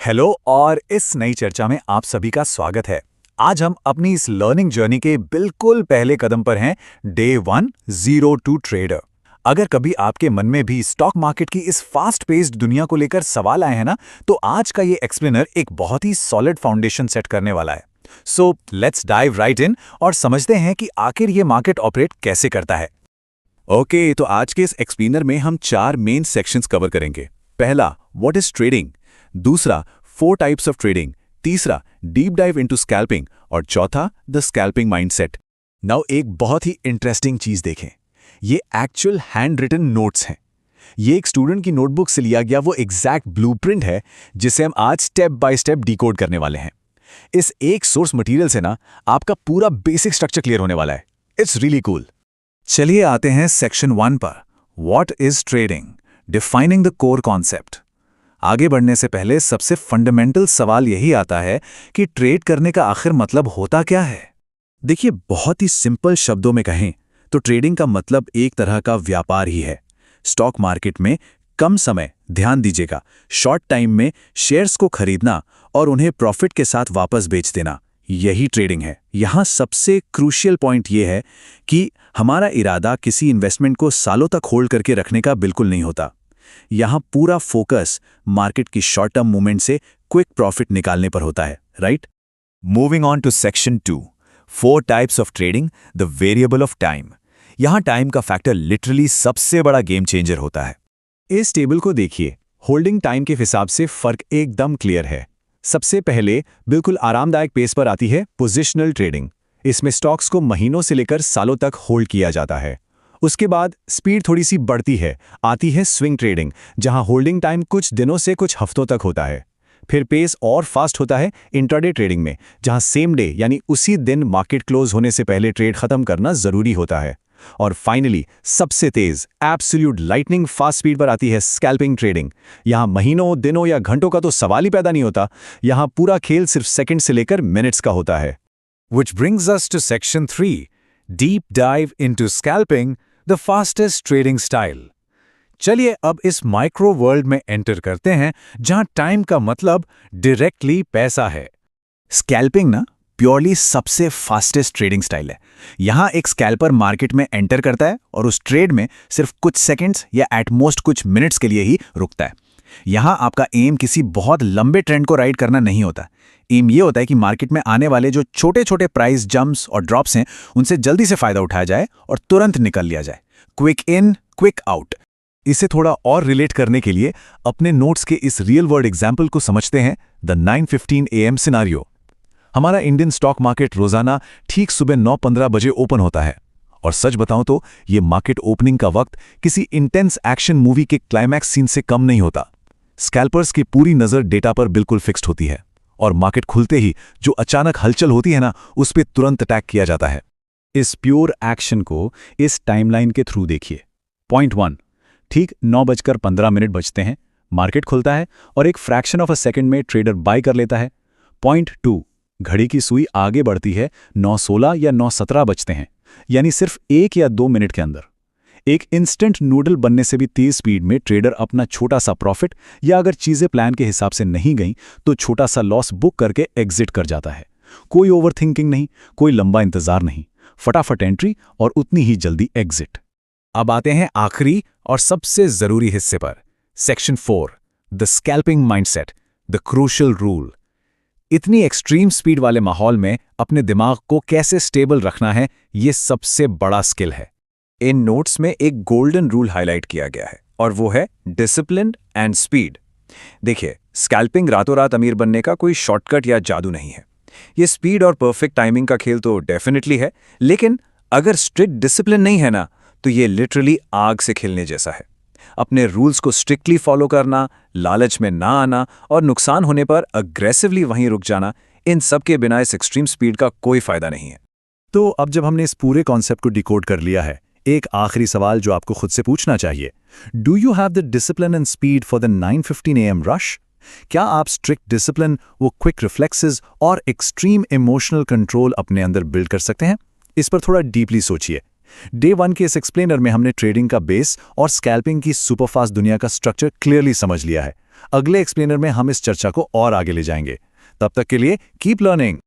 Hello और इस नई चर्चा में आप सभी का स्वागत है। आज हम अपनी इस लर्निंग जर्नी के बिल्कुल पहले कदम पर हैं, डे 1 जीरो टू ट्रेडर। अगर कभी आपके मन में भी स्टॉक मार्केट की इस फास्ट पेस्ड दुनिया को लेकर सवाल आए हैं ना, तो आज का ये एक्सप्लेनर एक बहुत ही सॉलिड फाउंडेशन सेट करने वाला है। सो लेट्स डाइव राइट इन और समझते हैं कि आखिर ये मार्केट ऑपरेट कैसे करता है। ओके, तो आज के इस एक्सप्लेनर में हम 4 मेन सेक्शंस कवर करेंगे। पहला, व्हाट इज ट्रेडिंग। दूसरा, 4 टाइप्स ऑफ ट्रेडिंग। तीसरा, डीप डाइव इनटू स्कैल्पिंग। और चौथा, द स्कैल्पिंग माइंडसेट। नाउ एक बहुत ही इंटरेस्टिंग चीज देखें, ये एक्चुअल हैंड रिटन नोट्स हैं। ये एक स्टूडेंट की नोटबुक से लिया गया वो एग्जैक्ट ब्लूप्रिंट है जिसे हम आज स्टेप बाय स्टेप डिकोड करने वाले हैं। इस एक सोर्स मटेरियल से ना आपका पूरा बेसिक स्ट्रक्चर क्लियर होने वाला है। It's really cool. चलिए आते हैं सेक्शन 1 पर, what is trading, defining the core concept. आगे बढ़ने से पहले सबसे फंडामेंटल सवाल यही आता है कि ट्रेड करने का आखिर मतलब होता क्या है। देखिए, बहुत ही सिंपल शब्दों में कहें तो ट्रेडिंग का मतलब एक तरह का व्यापार ही है। स्टॉक मार्केट में कम समय, ध्यान दीजिएगा, शॉर्ट टाइम में शेयर्स को खरीदना और उन्हें प्रॉफिट के साथ वापस बेच देना, यही ट्रेडिंग है। यहां सबसे क्रूशियल पॉइंट यह है कि हमारा इरादा किसी इन्वेस्टमेंट को सालों तक होल्ड करके रखने का बिल्कुल नहीं होता। यहां पूरा फोकस मार्केट की शॉर्ट टर्म मूवमेंट से क्विक प्रॉफिट निकालने पर होता है, right? Moving on to section 2, 4 types of trading, the variable of time. यहां टाइम का फैक्टर लिटरली सबसे बड़ा गेम चेंजर होता है। इस टेबल को देखिए, होल्डिंग टाइम के हिसाब से फर्क एकदम क्लियर है। सबसे पहले बिल्कुल आरामदायक पेस पर आती है पोजिशनल ट्रेडिंग। इसमें स्टॉक्स को महीनों से लेकर सालों तक होल्ड किया जाता है। उसके बाद स्पीड थोड़ी सी बढ़ती है, आती है स्विंग ट्रेडिंग, जहां होल्डिंग टाइम कुछ दिनों से कुछ हफ्तों तक होता है। फिर पेस और फास्ट होता है इंट्राडे ट्रेडिंग में, जहां सेम डे यानी उसी दिन मार्केट क्लोज होने से पहले ट्रेड खत्म करना जरूरी होता है। और फाइनली सबसे तेज एब्सोल्यूट लाइटनिंग फास्ट स्पीड पर आती है स्कैल्पिंग ट्रेडिंग। यहां महीनों, दिनों या घंटों का तो सवाल ही पैदा नहीं होता। यहां पूरा खेल सिर्फ सेकंड से लेकर मिनट्स का होता है। Which brings us to section 3, deep dive into scalping, the fastest trading style. चलिए अब इस माइक्रो वर्ल्ड में एंटर करते हैं जहां टाइम का मतलब डायरेक्टली पैसा है। स्कैल्पिंग ना प्योरली सबसे फास्टेस्ट ट्रेडिंग स्टाइल है। यहां एक स्कैल्पर मार्केट में एंटर करता है और उस ट्रेड में सिर्फ कुछ सेकंड्स या एट मोस्ट कुछ मिनट्स के लिए ही रुकता है। यहां आपका एम किसी बहुत लंबे ट्रेंड को राइड करना नहीं होता। एम ये होता है कि मार्केट में आने वाले जो छोटे छोटे प्राइस जंप्स और ड्रॉप्स हैं उनसे जल्दी से फायदा उठाया जाए और तुरंत निकल लिया जाए। Quick in quick out. इसे थोड़ा और रिलेट करने के लिए अपने नोट्स के इस रियल वर्ल्ड एग्जाम्पल को समझते हैं, द 9:15 AM सिनारियो। हमारा इंडियन स्टॉक मार्केट रोजाना ठीक सुबह 9:15 बजे ओपन होता है और सच बताऊं तो ये मार्केट ओपनिंग का वक्त किसी इंटेंस एक्शन मूवी के क्लाइमैक्स सीन से कम नहीं होता। स्कैल्पर्स की पूरी नजर डेटा पर बिल्कुल फिक्स्ड होती है और मार्केट खुलते ही जो अचानक हलचल होती है ना, उस पर तुरंत अटैक किया जाता है। इस प्योर एक्शन को इस टाइमलाइन के थ्रू देखिए। पॉइंट 1, ठीक 9:15 बजते हैं, मार्केट खुलता है और एक फ्रैक्शन ऑफ अ सेकंड में ट्रेडर बाय कर लेता है। पॉइंट 2, घड़ी की सुई आगे बढ़ती है, 9:16 या 9:17 बजते हैं, यानी सिर्फ 1 या 2 मिनट के अंदर। एक इंस्टेंट नूडल बनने से भी तेज स्पीड में ट्रेडर अपना छोटा सा प्रॉफिट या अगर चीजें प्लान के हिसाब से नहीं गईं तो छोटा सा लॉस बुक करके एग्जिट कर जाता है। कोई ओवरथिंकिंग नहीं, कोई लंबा इंतजार नहीं, फटाफट एंट्री और उतनी ही जल्दी एग्जिट। अब आते हैं आखिरी और सबसे जरूरी हिस्से पर, section 4, the scalping mindset, the crucial rule. इतनी एक्सट्रीम स्पीड वाले माहौल में अपने दिमाग को कैसे स्टेबल रखना है, ये सबसे बड़ा स्किल है। इन नोट्स में एक गोल्डन रूल हाईलाइट किया गया है और वो है डिसिप्लिन एंड स्पीड। देखिए, स्कैल्पिंग रातों रात अमीर बनने का कोई शॉर्टकट या जादू नहीं है। ये स्पीड और परफेक्ट टाइमिंग का खेल तो डेफिनेटली है, लेकिन अगर स्ट्रिक्ट डिसिप्लिन नहीं है ना, तो ये लिटरली आग से खेलने जैसा है। अपने रूल्स को स्ट्रिक्टली फॉलो करना, लालच में ना आना और नुकसान होने पर अग्रेसिवली वहीं रुक जाना, इन सब के बिना इस एक्सट्रीम स्पीड का कोई फायदा नहीं है। तो अब जब हमने इस पूरे कॉन्सेप्ट को डिकोड कर लिया है, एक आखिरी सवाल जो आपको खुद से पूछना चाहिए, do you have the discipline and speed for the 9:15 AM rush? क्या आप स्ट्रिक्ट डिसिप्लिन, वो क्विक रिफ्लेक्सेस और एक्सट्रीम इमोशनल कंट्रोल अपने अंदर बिल्ड कर सकते हैं? इस पर थोड़ा डीपली सोचिए। डे 1 के इस एक्सप्लेनर में हमने ट्रेडिंग का बेस और स्कैल्पिंग की सुपरफास्ट दुनिया का स्ट्रक्चर क्लियरली समझ लिया है। अगले एक्सप्लेनर में हम इस चर्चा को और आगे ले जाएंगे। तब तक के लिए कीप लर्निंग।